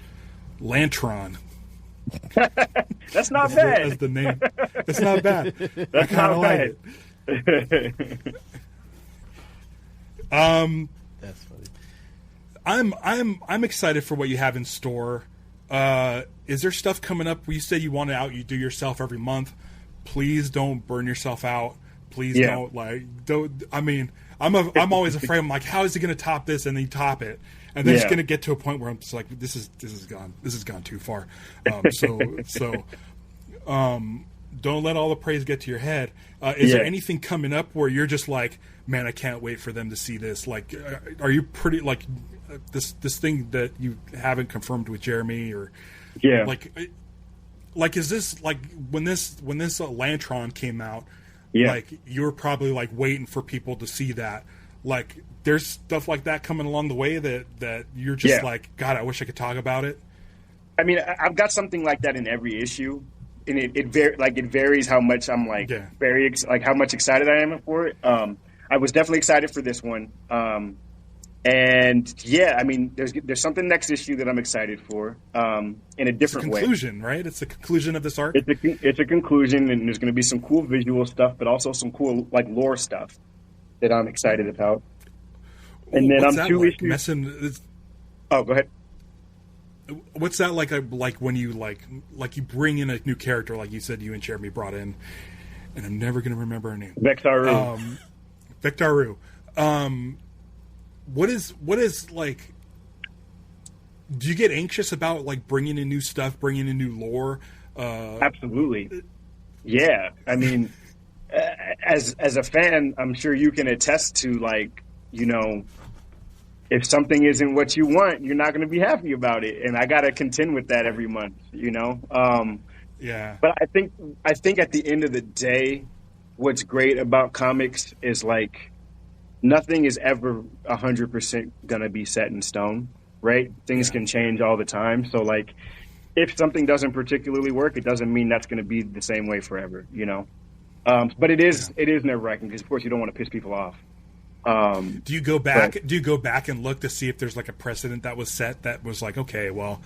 Lantron. That's not bad. As the name, it's not bad. That's I kind of like it. That's funny. I'm excited for what you have in store. Is there stuff coming up? You said you do yourself every month. Please don't burn yourself out. Please don't. I mean, I'm always afraid. I'm like, how is he going to top this? And then you top it, and then it's going to get to a point where I'm just like, this has gone too far. Don't let all the praise get to your head. Is there anything coming up where you're just like, man, I can't wait for them to see this? Like, are you pretty like this thing that you haven't confirmed with Jeremy or like is this like when this Lantron came out? Like you were probably like waiting for people to see that. Like there's stuff like that coming along the way that you're just like, God, I wish I could talk about it. I mean, I've got something like that in every issue, and it varies how much I'm like how much excited I am for it. I was definitely excited for this one, and I mean, there's something next issue that I'm excited for in a different way. Conclusion, right? It's the conclusion of this arc. It's a conclusion, and there's going to be some cool visual stuff, but also some cool like lore stuff that I'm excited about. And then I'm 2 issues. Oh, go ahead. What's that like? Like when you like you bring in a new character, like you said, you and Jeremy brought in, and I'm never going to remember her name. Vectaru. Vectaru. What is like? Do you get anxious about like bringing in new stuff, bringing in new lore? Absolutely. Yeah, I mean, as a fan, I'm sure you can attest to like, if something isn't what you want, you're not going to be happy about it, and I got to contend with that every month. Yeah. But I think at the end of the day, what's great about comics is like nothing is ever 100% going to be set in stone, right? Things can change all the time. So like if something doesn't particularly work, it doesn't mean that's going to be the same way forever, But it is nerve-wracking because of course you don't want to piss people off. Do you go back and look to see if there's like a precedent that was set that was like, okay, well,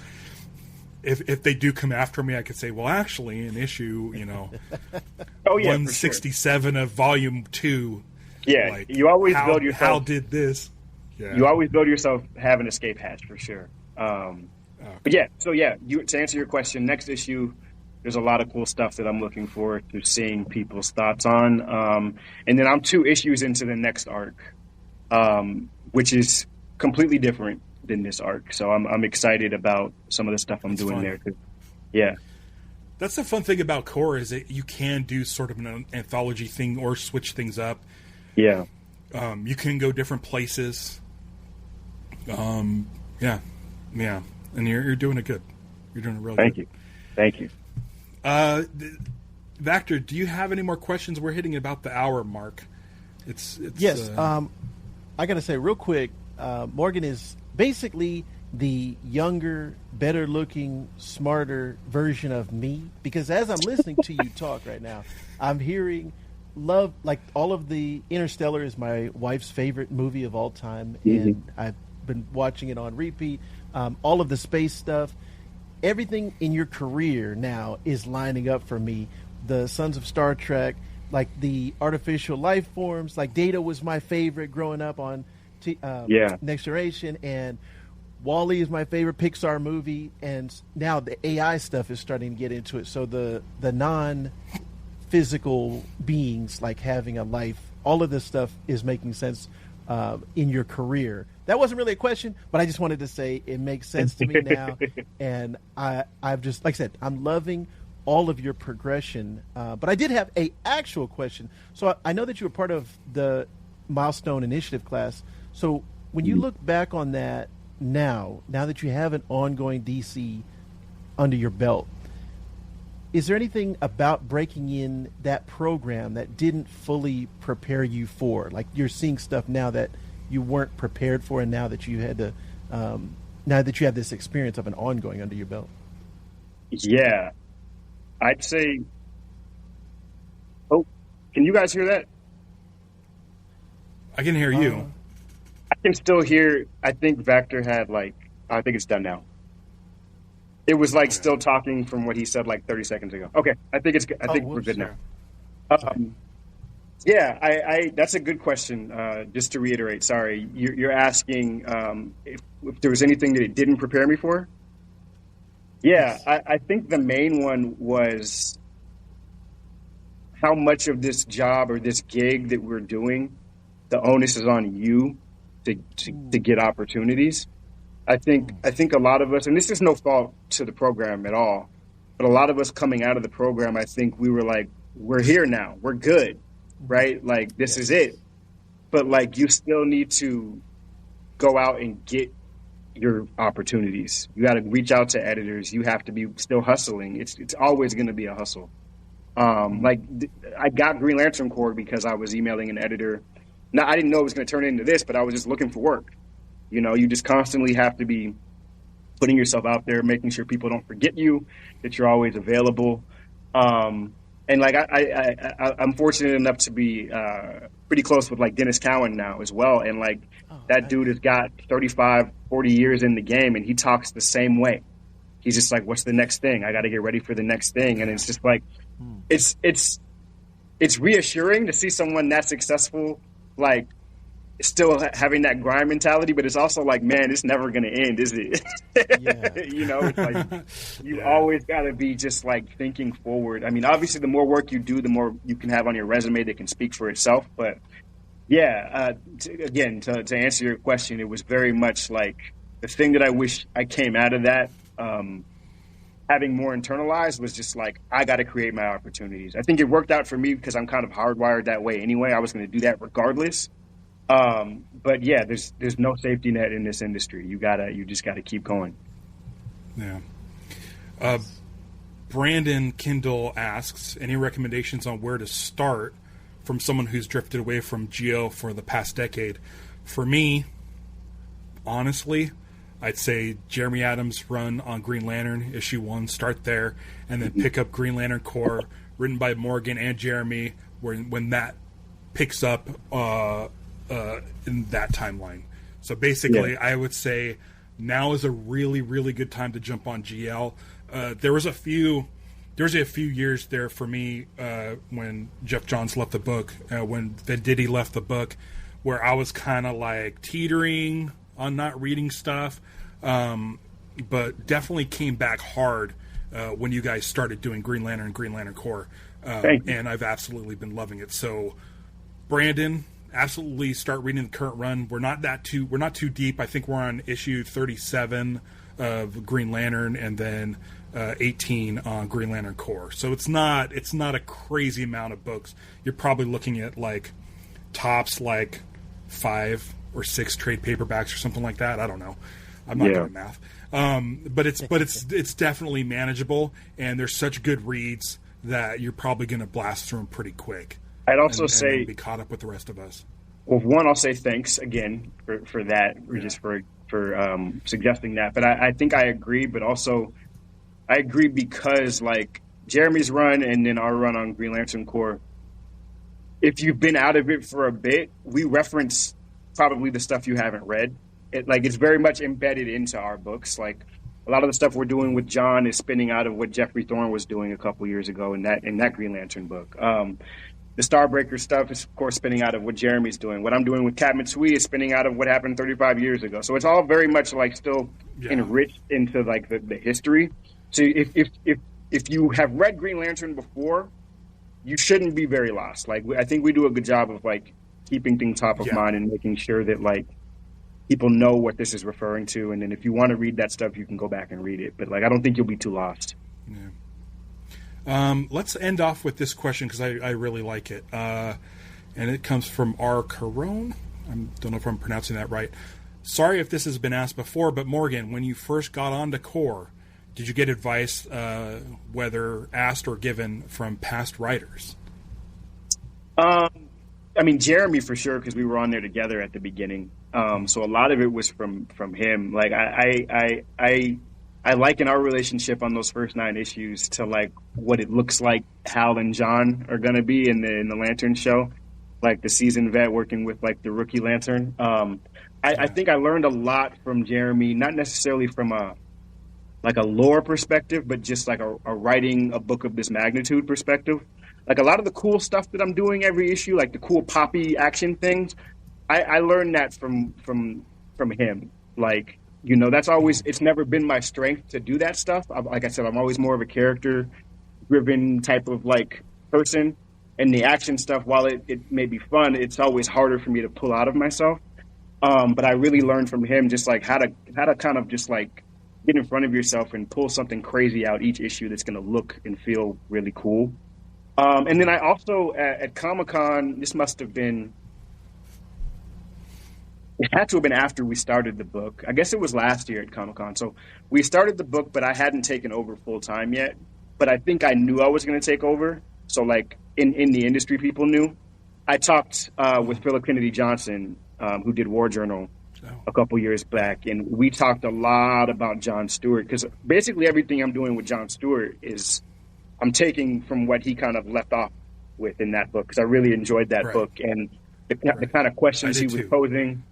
if they do come after me, I could say, well, actually, in issue, 167 of volume 2. Yeah, like, you always build yourself. How did this? Yeah. You always build yourself have an escape hatch for sure. But to answer your question, next issue, there's a lot of cool stuff that I'm looking forward to seeing people's thoughts on. And then I'm 2 issues into the next arc, which is completely different than this arc. So I'm excited about some of the stuff I'm doing there. That's the fun thing about Core is that you can do sort of an anthology thing or switch things up. Yeah. You can go different places. Yeah. And you're doing it good. You're doing it really good. Thank you. Vactor, do you have any more questions? We're hitting about the hour mark. It's yes. I got to say real quick, Morgan is basically the younger, better looking, smarter version of me, because as I'm listening to you talk right now, I'm hearing love, like all of the Interstellar is my wife's favorite movie of all time. And I've been watching it on repeat. All of the space stuff, everything in your career now is lining up for me. The Sons of Star Trek, like the artificial life forms, like Data was my favorite growing up on Next Generation, and WALL-E is my favorite Pixar movie, and now the AI stuff is starting to get into it. So the non-physical beings, like having a life, all of this stuff is making sense in your career. That wasn't really a question, but I just wanted to say it makes sense to me now. And I've just, like I said, I'm loving all of your progression. But I did have a actual question. So I know that you were part of the Milestone Initiative class. So when you look back on that now that you have an ongoing DC under your belt, is there anything about breaking in that program that didn't fully prepare you for? Like you're seeing stuff now that you weren't prepared for, and now that you had to, now that you have this experience of an ongoing under your belt? Yeah, I'd say. Oh, can you guys hear that? I can hear you. I can still hear. I think Vactor had I think it's done now. It was still talking from what he said 30 seconds ago. Okay, I think it's good. I think we're good now. Yeah, I that's a good question. Just to reiterate, sorry, you're asking if there was anything that it didn't prepare me for. Yeah, I think the main one was how much of this job or this gig that we're doing, the onus is on you to get opportunities. I think a lot of us, and this is no fault to the program at all, but a lot of us coming out of the program, I think we were like, we're here now, we're good, right? Like this is it. But you still need to go out and get your opportunities. You got to reach out to editors. You have to be still hustling. It's always going to be a hustle. I got Green Lantern Corps because I was emailing an editor. Now, I didn't know it was going to turn into this, but I was just looking for work. You just constantly have to be putting yourself out there, making sure people don't forget you, that you're always available. And I'm fortunate enough to be pretty close with Dennis Cowan now as well. And that dude has got 35, 40 years in the game, and he talks the same way. He's just like, what's the next thing? I got to get ready for the next thing. And it's just it's reassuring to see someone that successful, still having that grind mentality, but it's also man, it's never going to end, is it? Yeah. It's you always got to be just thinking forward. I mean, obviously the more work you do, the more you can have on your resume that can speak for itself. But yeah, to answer your question, it was very much the thing that I wish I came out of that, having more internalized, was just I got to create my opportunities. I think it worked out for me because I'm kind of hardwired that way anyway. I was going to do that regardless. But yeah, there's no safety net in this industry. You just gotta keep going. Yeah. Brandon Kindle asks, any recommendations on where to start from someone who's drifted away from GL for the past decade? For me, honestly, I'd say Jeremy Adams' run on Green Lantern, issue 1, start there, and then pick up Green Lantern Corps, written by Morgan and Jeremy, when that picks up in that timeline. So basically, I would say now is a really, really good time to jump on GL. There was a few years there for me when Jeff Johns left the book, when Venditti left the book, where I was kind of teetering on not reading stuff, but definitely came back hard when you guys started doing Green Lantern and Green Lantern Corps, and I've absolutely been loving it. So, Brandon, absolutely start reading the current run. We're not too deep. I think we're on issue 37 of Green Lantern, and then 18 on Green Lantern Corps. So it's not a crazy amount of books. You're probably looking at like tops like 5 or 6 trade paperbacks or something like that. I don't know. I'm not good at math. But it's definitely manageable, and there's such good reads that you're probably going to blast through them pretty quick. I'd also say and be caught up with the rest of us. Well, one, I'll say thanks again for that, or just for suggesting that. But I think I agree. But also, I agree because like Jeremy's run and then our run on Green Lantern Corps, if you've been out of it for a bit, we reference probably the stuff you haven't read. It's very much embedded into our books. Like a lot of the stuff we're doing with John is spinning out of what Jeffrey Thorne was doing a couple years ago in that Green Lantern book. The Starbreaker stuff is, of course, spinning out of what Jeremy's doing. What I'm doing with Cat Mitsui is spinning out of what happened 35 years ago. So it's all very much like still enriched into like the history. So if you have read Green Lantern before, you shouldn't be very lost. Like I think we do a good job of like keeping things top of mind and making sure that like people know what this is referring to. And then if you want to read that stuff, you can go back and read it. But like I don't think you'll be too lost. Yeah. Let's end off with this question because I really like it. And it comes from R. Carone. I don't know if I'm pronouncing that right. Sorry if this has been asked before, but Morgan, when you first got onto Core, did you get advice, whether asked or given, from past writers? I mean, Jeremy for sure, because we were on there together at the beginning. So a lot of it was from him. Like I liken our relationship on those first 9 issues to like what it looks like Hal and John are going to be in the Lantern show, like the seasoned vet working with like the rookie Lantern. I think I learned a lot from Jeremy, not necessarily from a lore perspective, but just like a writing a book of this magnitude perspective. Like a lot of the cool stuff that I'm doing every issue, like the cool poppy action things, I learned that from him. Like, you know, that's always, it's never been my strength to do that stuff. Like I said, I'm always more of a character-driven type of, like, person. And the action stuff, while it may be fun, it's always harder for me to pull out of myself. But I really learned from him just, like, how to kind of just, like, get in front of yourself and pull something crazy out each issue that's going to look and feel really cool. And then I also, at Comic-Con, this must have been... It had to have been after we started the book. I guess it was last year at Comic-Con. So we started the book, but I hadn't taken over full time yet. But I think I knew I was going to take over. So like in the industry, people knew. I talked with Philip Kennedy Johnson, who did War Journal a couple years back. And we talked a lot about John Stewart, because basically everything I'm doing with John Stewart is I'm taking from what he kind of left off with in that book, because I really enjoyed that book. And the kind of questions he was posing,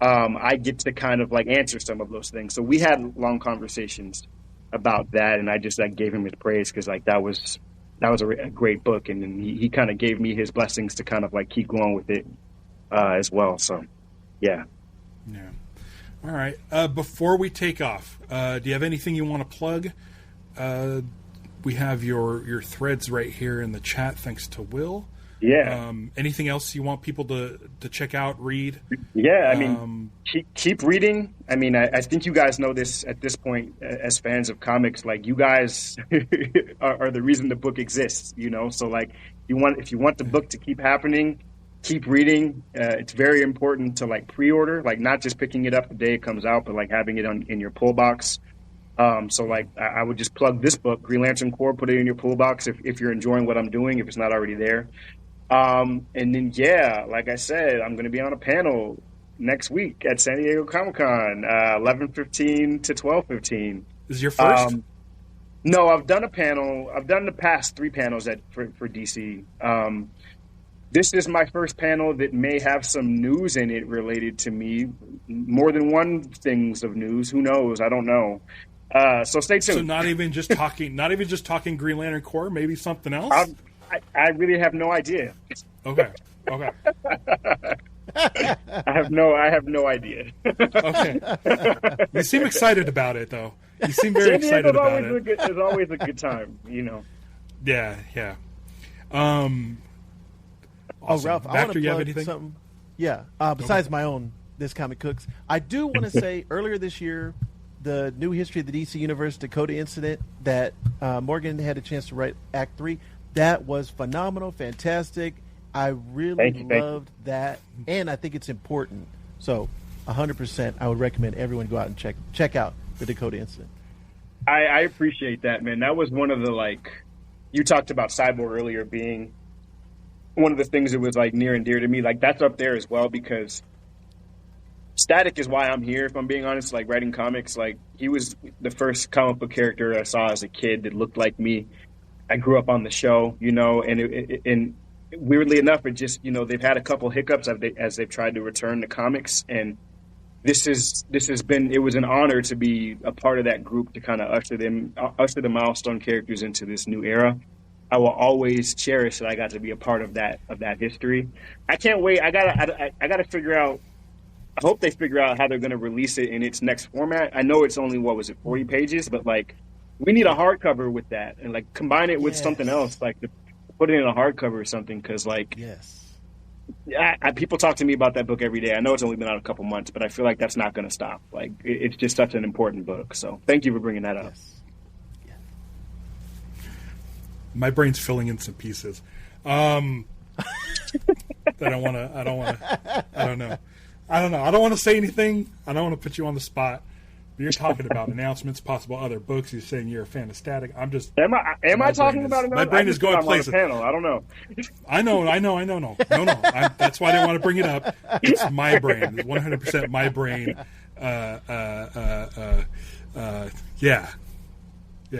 I get to kind of like answer some of those things. So we had long conversations about that, and I just like gave him his praise, because like that was a great book, and then he kind of gave me his blessings to kind of like keep going with it as well. So yeah. All right. Before we take off, do you have anything you want to plug? We have your threads right here in the chat, thanks to Will. Yeah. Anything else you want people to check out, read? Yeah, I mean, keep reading. I mean, I think you guys know this at this point as fans of comics. Like, you guys are the reason the book exists, you know? So, like, if you want the book to keep happening, keep reading. It's very important to, like, pre-order. Like, not just picking it up the day it comes out, but, like, having it in your pull box. So, like, I would just plug this book, Green Lantern Corps, put it in your pull box if you're enjoying what I'm doing, if it's not already there. And then, yeah, like I said, I'm going to be on a panel next week at San Diego Comic-Con, 11:15 to 12:15. This is your first? No, I've done a panel. I've done the past 3 panels for DC. This is my first panel that may have some news in it related to me. More than one things of news. Who knows? I don't know. So stay tuned. So not even just talking Green Lantern Corps, maybe something else? I really have no idea. Okay. I have no idea. Okay. You seem excited about it, though. You seem very excited about it. It's always a good time, you know. Yeah. Awesome. Oh, Ralph, I want to plug anything? something. Yeah. Besides my own This Comic Cooks, I do want to say earlier this year, the new history of the DC Universe, Dakota Incident, that Morgan had a chance to write Act 3. That was phenomenal, fantastic. I really loved that, and I think it's important. So, 100%, I would recommend everyone go out and check out the Dakota Incident. I appreciate that, man. That was one of the, like, you talked about Cyborg earlier being one of the things that was, like, near and dear to me. Like, that's up there as well, because Static is why I'm here, if I'm being honest, like, writing comics. Like, he was the first comic book character I saw as a kid that looked like me. I grew up on the show, you know, and weirdly enough, it just, you know, they've had a couple hiccups as they've tried to return to comics, and this has been, it was an honor to be a part of that group, to kind of usher the milestone characters into this new era. I will always cherish that I got to be a part of that history. I can't wait. I gotta figure out. I hope they figure out how they're going to release it in its next format. I know it's only 40 pages, but like, we need a hardcover with that, and like combine it with something else, like put it in a hardcover or something. Because like, people talk to me about that book every day. I know it's only been out a couple months, but I feel like that's not going to stop. Like, it's just such an important book. So thank you for bringing that up. My brain's filling in some pieces. I don't know. I don't want to say anything. I don't want to put you on the spot. But you're talking about announcements, possible other books. You're saying you're a fan of Static. I'm just. Am I talking about another? My brain is going places. Panel. I don't know. I know. No. That's why I didn't want to bring it up. It's my brain. 100% my brain. Yeah.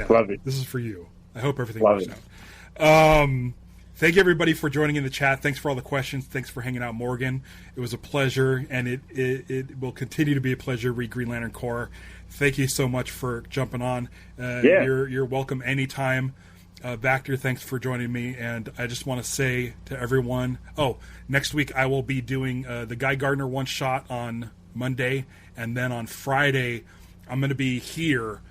Love it. This is for you. I hope everything works out. Thank you, everybody, for joining in the chat. Thanks for all the questions. Thanks for hanging out, Morgan. It was a pleasure, and it will continue to be a pleasure to read Green Lantern Corps. Thank you so much for jumping on. You're welcome anytime. Vactor, thanks for joining me. And I just want to say to everyone, next week I will be doing the Guy Gardner one-shot on Monday, and then on Friday I'm going to be here,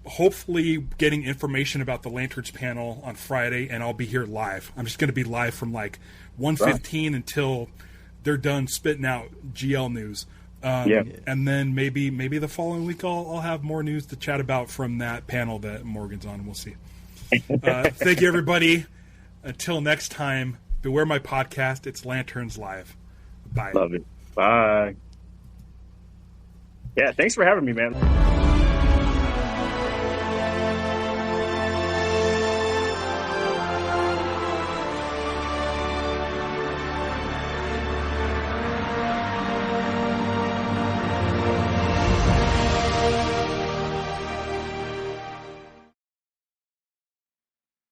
hopefully getting information about the Lanterns panel on Friday, and I'll be here live. I'm just going to be live from like 1:15 until they're done spitting out GL news. And then maybe the following week I'll have more news to chat about from that panel that Morgan's on. We'll see. Thank you, everybody. Until next time, beware my podcast. It's Lanterns Live. Bye. Love it. Bye. Yeah, thanks for having me, man.